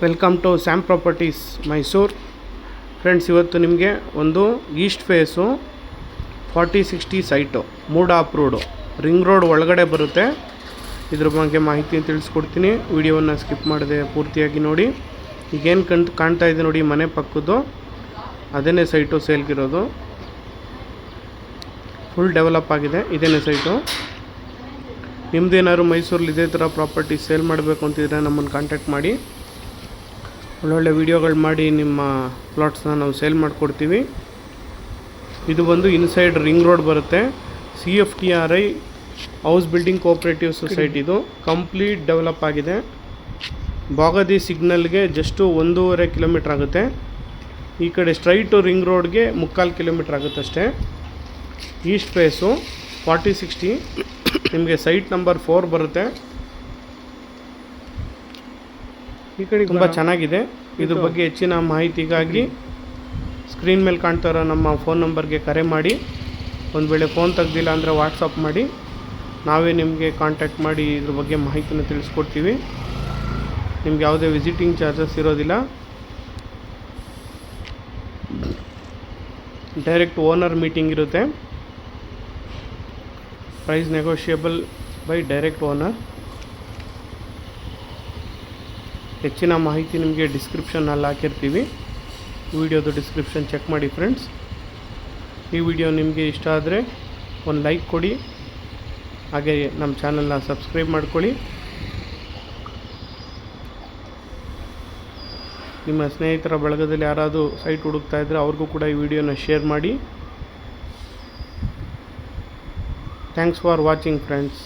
Welcome to Sam Properties Mysuru. Friends, ಇವತ್ತು ನಿಮಗೆ ಒಂದು east face 4060 site MUDA approved ring road ಒಳಗಡೆ ಬರುತ್ತೆ. ಇದ್ರ ಬಗ್ಗೆ ಮಾಹಿತಿ ತಿಳಿಸ್ಕೊಡ್ತೀನಿ. ವಿಡಿಯೋವನ್ನು ಸ್ಕಿಪ್ ಮಾಡದೆ ಪೂರ್ತಿಯಾಗಿ ನೋಡಿ. ಈಗೇನು ಕಾಣ್ತಾ ಇದೆ ನೋಡಿ, ಮನೆ ಪಕ್ಕದ್ದು ಅದೇನೇ ಸೈಟು ಸೇಲ್ಗಿರೋದು. ಫುಲ್ ಡೆವಲಪ್ ಆಗಿದೆ. ಇದೇನೇ ಸೈಟು. ನಿಮ್ಮದೇನಾದ್ರು ಮೈಸೂರಲ್ಲಿ ಇದೇ ಥರ ಪ್ರಾಪರ್ಟಿ ಸೇಲ್ ಮಾಡಬೇಕು ಅಂತಿದ್ರೆ ನಮ್ಮನ್ನು ಕಾಂಟ್ಯಾಕ್ಟ್ ಮಾಡಿ. ಒಳ್ಳೊಳ್ಳೆ ವೀಡಿಯೋಗಳು ಮಾಡಿ ನಿಮ್ಮ ಪ್ಲಾಟ್ಸ್ನ ನಾವು ಸೇಲ್ ಮಾಡಿಕೊಡ್ತೀವಿ. ಇದು ಬಂದು ಇನ್ಸೈಡ್ ರಿಂಗ್ ರೋಡ್ ಬರುತ್ತೆ. CFTRI house building cooperative society. ಇದು ಕಂಪ್ಲೀಟ್ ಡೆವಲಪ್ ಆಗಿದೆ. ಬಾಗದಿ ಸಿಗ್ನಲ್ಗೆ ಜಸ್ಟು 1.5 ಕಿಲೋಮೀಟ್ರ್ ಆಗುತ್ತೆ. ಈ ಕಡೆ ಸ್ಟ್ರೈಟು ರಿಂಗ್ ರೋಡ್ಗೆ 3/4 ಕಿಲೋಮೀಟ್ರ್ ಆಗುತ್ತೆ ಅಷ್ಟೇ. ಈಸ್ಟ್ ಫೇಸು 4060 ನಿಮಗೆ ಸೈಟ್ ನಂಬರ್ 4 ಬರುತ್ತೆ. ಈ ಕಡೆ ತುಂಬ ಚೆನ್ನಾಗಿದೆ. ಇದ್ರ ಬಗ್ಗೆ ಹೆಚ್ಚಿನ ಮಾಹಿತಿಗಾಗಿ ಸ್ಕ್ರೀನ್ ಮೇಲೆ ಕಾಣ್ತಾ ಇರೋ ನಮ್ಮ ಫೋನ್ ನಂಬರ್ಗೆ ಕರೆ ಮಾಡಿ. ಒಂದು ವೇಳೆ ಫೋನ್ ತೆಗ್ದಿಲ್ಲ ಅಂದರೆ ವಾಟ್ಸಪ್ ಮಾಡಿ, ನಾವೇ ನಿಮಗೆ ಕಾಂಟ್ಯಾಕ್ಟ್ ಮಾಡಿ ಇದ್ರ ಬಗ್ಗೆ ಮಾಹಿತಿನ ತಿಳಿಸ್ಕೊಡ್ತೀವಿ. ನಿಮ್ಗೆ ಯಾವುದೇ ವಿಸಿಟಿಂಗ್ ಚಾರ್ಜಸ್ ಇರೋದಿಲ್ಲ. ಡೈರೆಕ್ಟ್ ಓನರ್ ಮೀಟಿಂಗ್ ಇರುತ್ತೆ. Price negotiable by direct owner. ಹೆಚ್ಚಿನ ಮಾಹಿತಿ ನಿಮಗೆ ಡಿಸ್ಕ್ರಿಪ್ಷನ್ನಲ್ಲಿ ಹಾಕಿರ್ತೀವಿ. ವಿಡಿಯೋದು ಡಿಸ್ಕ್ರಿಪ್ಷನ್ ಚೆಕ್ ಮಾಡಿ ಫ್ರೆಂಡ್ಸ್. ಈ ವಿಡಿಯೋ ನಿಮಗೆ ಇಷ್ಟ ಆದರೆ ಒಂದು ಲೈಕ್ ಕೊಡಿ, ಹಾಗೆ ನಮ್ಮ ಚಾನಲ್ನ ಸಬ್ಸ್ಕ್ರೈಬ್ ಮಾಡ್ಕೊಳ್ಳಿ. ನಿಮ್ಮ ಸ್ನೇಹಿತರ ಬಳಗದಲ್ಲಿ ಯಾರಾದರೂ ಸೈಟ್ ಹುಡುಕ್ತಾ ಇದ್ದರೆ ಅವ್ರಿಗೂ ಕೂಡ ಈ ವಿಡಿಯೋನ ಶೇರ್ ಮಾಡಿ. Thanks for watching friends.